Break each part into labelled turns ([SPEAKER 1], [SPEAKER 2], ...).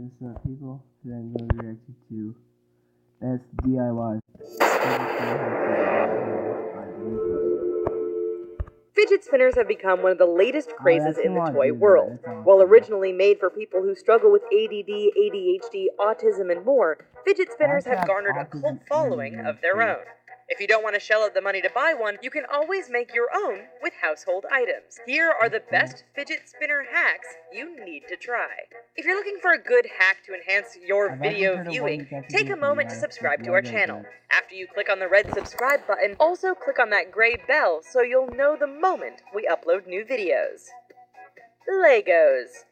[SPEAKER 1] What's up, people? Today I'm going to be reacting to best DIY.
[SPEAKER 2] Fidget spinners have become one of the latest crazes in the toy world. While originally made for people who struggle with ADD, ADHD, autism, and more, fidget spinners have garnered a cult following of their own. If you don't want to shell out the money to buy one, you can always make your own with household items. Here are the best fidget spinner hacks you need to try. If you're looking for a good hack to enhance your video viewing, take a moment to subscribe to our channel. After you click on the red subscribe button, also click on that gray bell so you'll know the moment we upload new videos. Legos.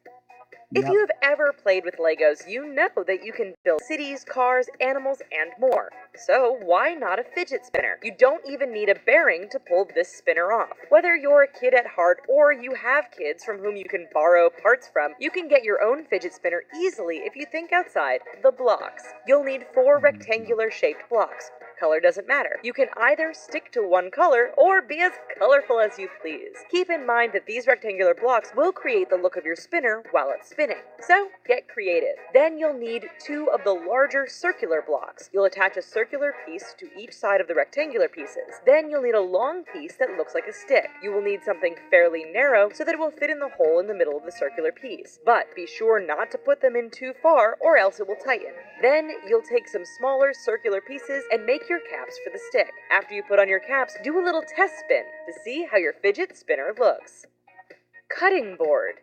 [SPEAKER 2] If you have ever played with Legos, you know that you can build cities, cars, animals, and more. So why not a fidget spinner? You don't even need a bearing to pull this spinner off. Whether you're a kid at heart or you have kids from whom you can borrow parts from, you can get your own fidget spinner easily if you think outside the blocks. You'll need 4 rectangular shaped blocks. Color doesn't matter. You can either stick to one color or be as colorful as you please. Keep in mind that these rectangular blocks will create the look of your spinner while it's spinning. So get creative. Then you'll need 2 of the larger circular blocks. You'll attach a circular piece to each side of the rectangular pieces. Then you'll need a long piece that looks like a stick. You will need something fairly narrow so that it will fit in the hole in the middle of the circular piece. But be sure not to put them in too far or else it will tighten. Then you'll take some smaller circular pieces and make your caps for the stick. After you put on your caps, do a little test spin to see how your fidget spinner looks. Cutting board.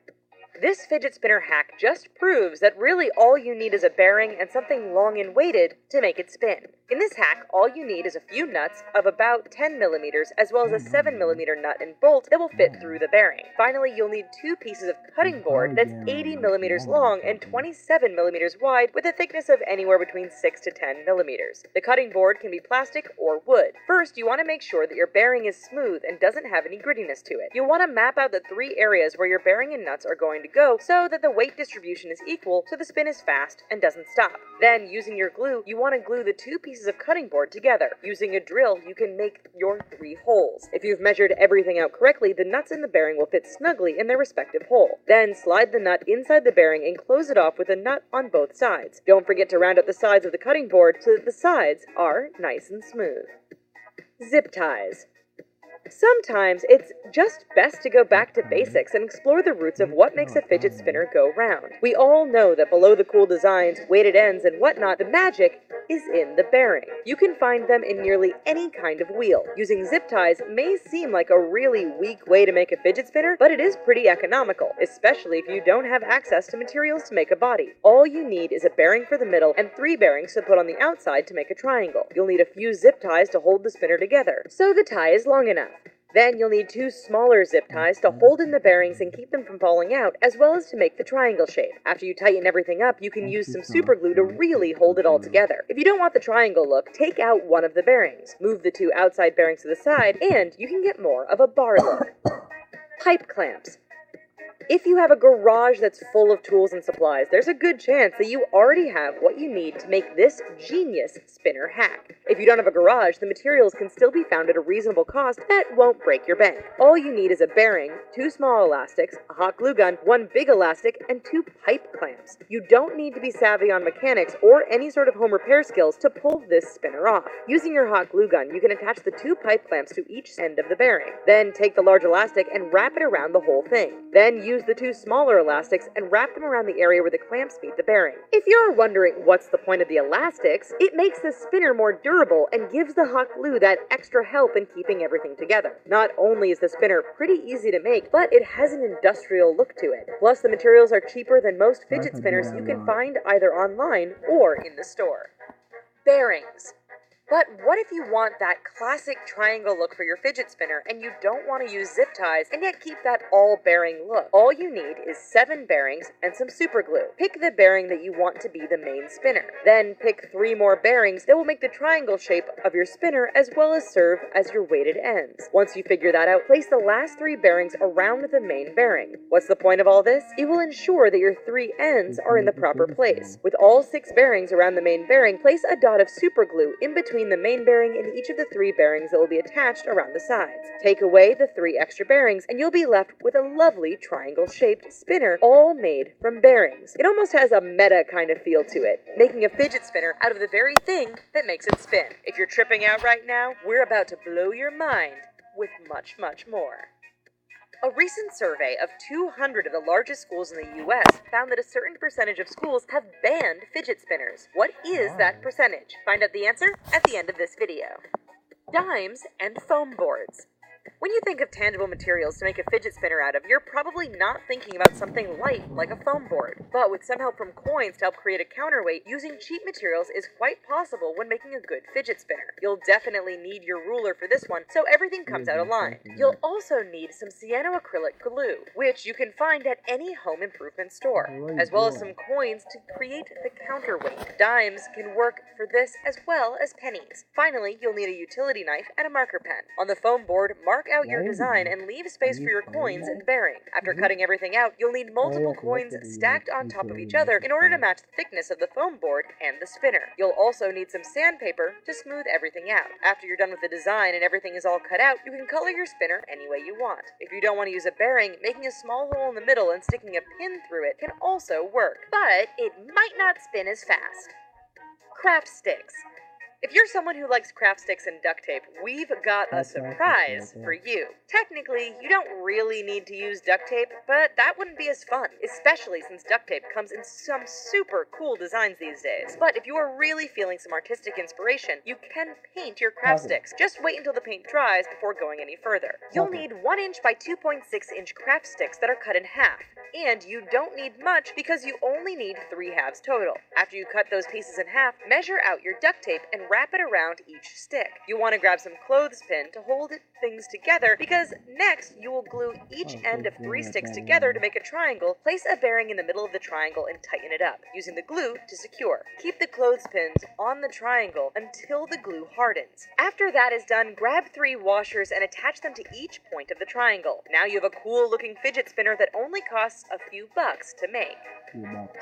[SPEAKER 2] This fidget spinner hack just proves that really all you need is a bearing and something long and weighted to make it spin. In this hack, all you need is a few nuts of about 10 millimeters as well as a 7 millimeter nut and bolt that will fit through the bearing. Finally, you'll need 2 pieces of cutting board that's 80 millimeters long and 27 millimeters wide with a thickness of anywhere between 6 to 10 millimeters. The cutting board can be plastic or wood. First, you want to make sure that your bearing is smooth and doesn't have any grittiness to it. You'll want to map out the 3 areas where your bearing and nuts are going to go so that the weight distribution is equal so the spin is fast and doesn't stop. Then, using your glue, you want to glue the 2 pieces of cutting board together. Using a drill, you can make your 3 holes. If you've measured everything out correctly, the nuts in the bearing will fit snugly in their respective hole. Then, slide the nut inside the bearing and close it off with a nut on both sides. Don't forget to round up the sides of the cutting board so that the sides are nice and smooth. Zip ties. Sometimes it's just best to go back to basics and explore the roots of what makes a fidget spinner go round. We all know that below the cool designs, weighted ends, and whatnot, the magic is in the bearing. You can find them in nearly any kind of wheel. Using zip ties may seem like a really weak way to make a fidget spinner, but it is pretty economical, especially if you don't have access to materials to make a body. All you need is a bearing for the middle and 3 bearings to put on the outside to make a triangle. You'll need a few zip ties to hold the spinner together, so the tie is long enough. Then you'll need 2 smaller zip ties to hold in the bearings and keep them from falling out, as well as to make the triangle shape. After you tighten everything up, you can use some super glue to really hold it all together. If you don't want the triangle look, take out one of the bearings. Move the 2 outside bearings to the side, and you can get more of a bar look. Pipe clamps. If you have a garage that's full of tools and supplies, there's a good chance that you already have what you need to make this genius spinner hack. If you don't have a garage, the materials can still be found at a reasonable cost that won't break your bank. All you need is a bearing, 2 small elastics, a hot glue gun, 1 big elastic, and 2 pipe clamps. You don't need to be savvy on mechanics or any sort of home repair skills to pull this spinner off. Using your hot glue gun, you can attach the 2 pipe clamps to each end of the bearing. Then take the large elastic and wrap it around the whole thing. Then use the 2 smaller elastics and wrap them around the area where the clamps meet the bearing. If you're wondering what's the point of the elastics, it makes the spinner more durable and gives the hot glue that extra help in keeping everything together. Not only is the spinner pretty easy to make, but it has an industrial look to it. Plus, the materials are cheaper than most fidget spinners you can find either online or in the store. Bearings. But what if you want that classic triangle look for your fidget spinner and you don't want to use zip ties and yet keep that all-bearing look? All you need is 7 bearings and some super glue. Pick the bearing that you want to be the main spinner. Then pick 3 more bearings that will make the triangle shape of your spinner as well as serve as your weighted ends. Once you figure that out, place the last 3 bearings around the main bearing. What's the point of all this? It will ensure that your 3 ends are in the proper place. With all 6 bearings around the main bearing, place a dot of super glue in between between the main bearing and each of the 3 bearings that will be attached around the sides. Take away the 3 extra bearings, and you'll be left with a lovely triangle-shaped spinner, all made from bearings. It almost has a meta kind of feel to it, making a fidget spinner out of the very thing that makes it spin. If you're tripping out right now, we're about to blow your mind with much, much more. A recent survey of 200 of the largest schools in the U.S. found that a certain percentage of schools have banned fidget spinners. What is that percentage? Find out the answer at the end of this video. Dimes and foam boards. When you think of tangible materials to make a fidget spinner out of, you're probably not thinking about something light like a foam board. But with some help from coins to help create a counterweight, using cheap materials is quite possible when making a good fidget spinner. You'll definitely need your ruler for this one, so everything comes out aligned. You'll also need some cyanoacrylic glue, which you can find at any home improvement store, as well as some coins to create the counterweight. Dimes can work for this as well as pennies. Finally, you'll need a utility knife and a marker pen. On the foam board, mark out your design and leave space for your coins and bearing. After cutting everything out, you'll need multiple coins stacked on top of each other in order to match the thickness of the foam board and the spinner. You'll also need some sandpaper to smooth everything out. After you're done with the design and everything is all cut out, you can color your spinner any way you want. If you don't want to use a bearing, making a small hole in the middle and sticking a pin through it can also work, but it might not spin as fast. Craft sticks. If you're someone who likes craft sticks and duct tape, we've got a surprise for you. Technically, you don't really need to use duct tape, but that wouldn't be as fun, especially since duct tape comes in some super cool designs these days. But if you are really feeling some artistic inspiration, you can paint your craft sticks. Just wait until the paint dries before going any further. You'll need 1 inch by 2.6 inch craft sticks that are cut in half. And you don't need much because you only need 3 halves total. After you cut those pieces in half, measure out your duct tape and wrap it around each stick. You'll want to grab some clothespin to hold things together because next you will glue each end of 3 sticks together to make a triangle, place a bearing in the middle of the triangle and tighten it up, using the glue to secure. Keep the clothespins on the triangle until the glue hardens. After that is done, grab 3 washers and attach them to each point of the triangle. Now you have a cool looking fidget spinner that only costs a few bucks to make.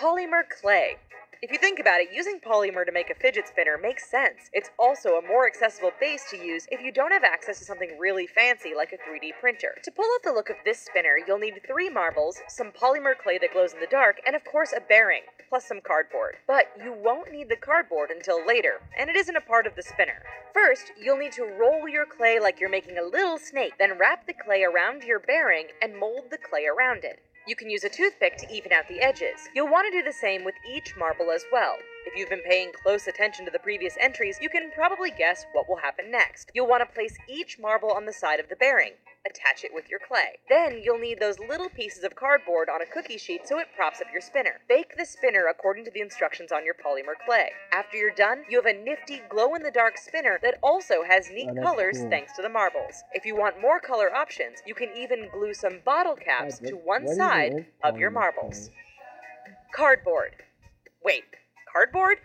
[SPEAKER 2] Polymer clay. If you think about it, using polymer to make a fidget spinner makes sense. It's also a more accessible base to use if you don't have access to something really fancy like a 3D printer. To pull off the look of this spinner, you'll need 3 marbles, some polymer clay that glows in the dark, and of course a bearing, plus some cardboard. But you won't need the cardboard until later, and it isn't a part of the spinner. First, you'll need to roll your clay like you're making a little snake, then wrap the clay around your bearing and mold the clay around it. You can use a toothpick to even out the edges. You'll want to do the same with each marble as well. If you've been paying close attention to the previous entries, you can probably guess what will happen next. You'll want to place each marble on the side of the bearing. Attach it with your clay. Then you'll need those little pieces of cardboard on a cookie sheet so it props up your spinner. Bake the spinner according to the instructions on your polymer clay. After you're done, you have a nifty glow-in-the-dark spinner that also has neat colors thanks to the marbles. If you want more color options, you can even glue some bottle caps to one side of your marbles. Cardboard. Wait, cardboard?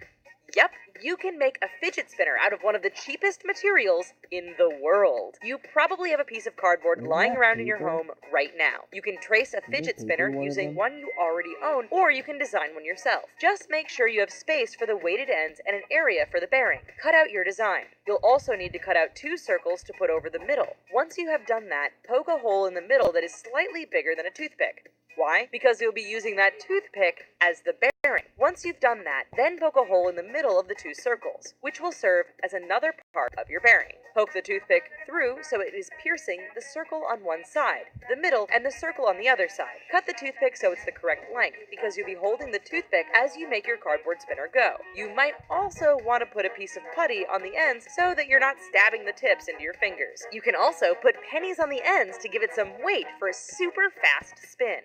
[SPEAKER 2] Yep, you can make a fidget spinner out of one of the cheapest materials in the world. You probably have a piece of cardboard lying around in your home right now. You can trace a fidget spinner using one you already own, or you can design one yourself. Just make sure you have space for the weighted ends and an area for the bearing. Cut out your design. You'll also need to cut out 2 circles to put over the middle. Once you have done that, poke a hole in the middle that is slightly bigger than a toothpick. Why? Because you'll be using that toothpick as the bearing. Once you've done that, then poke a hole in the middle of the 2 circles, which will serve as another part of your bearing. Poke the toothpick through so it is piercing the circle on one side, the middle, and the circle on the other side. Cut the toothpick so it's the correct length, because you'll be holding the toothpick as you make your cardboard spinner go. You might also want to put a piece of putty on the ends so that you're not stabbing the tips into your fingers. You can also put pennies on the ends to give it some weight for a super fast spin.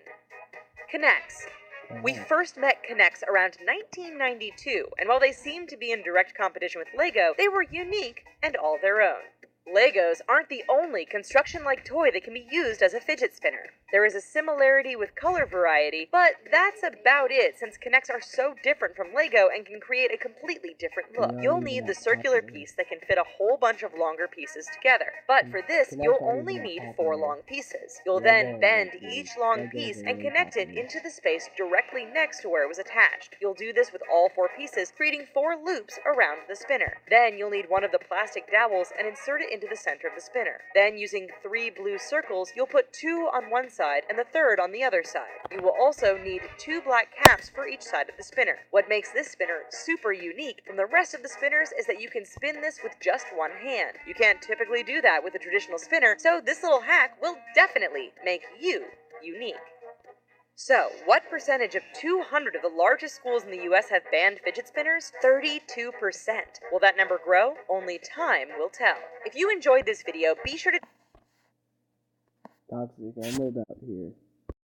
[SPEAKER 2] Connects. We first met Connects around 1992, and while they seemed to be in direct competition with Lego, they were unique and all their own. Legos aren't the only construction-like toy that can be used as a fidget spinner. There is a similarity with color variety, but that's about it since Kinects are so different from Lego and can create a completely different look. You'll need the circular piece that can fit a whole bunch of longer pieces together. But for this, you'll only need 4 long pieces. You'll then bend each long piece and connect it into the space directly next to where it was attached. You'll do this with all 4 pieces, creating 4 loops around the spinner. Then you'll need one of the plastic dowels and insert it into the center of the spinner. Then, using 3 blue circles, you'll put 2 on one side and the third on the other side. You will also need 2 black caps for each side of the spinner. What makes this spinner super unique from the rest of the spinners is that you can spin this with just one hand. You can't typically do that with a traditional spinner, so this little hack will definitely make you unique. So, what percentage of 200 of the largest schools in the US have banned fidget spinners? 32%. Will that number grow? Only time will tell. If you enjoyed this video, be sure to...
[SPEAKER 1] Toxic, I'm no doubt here.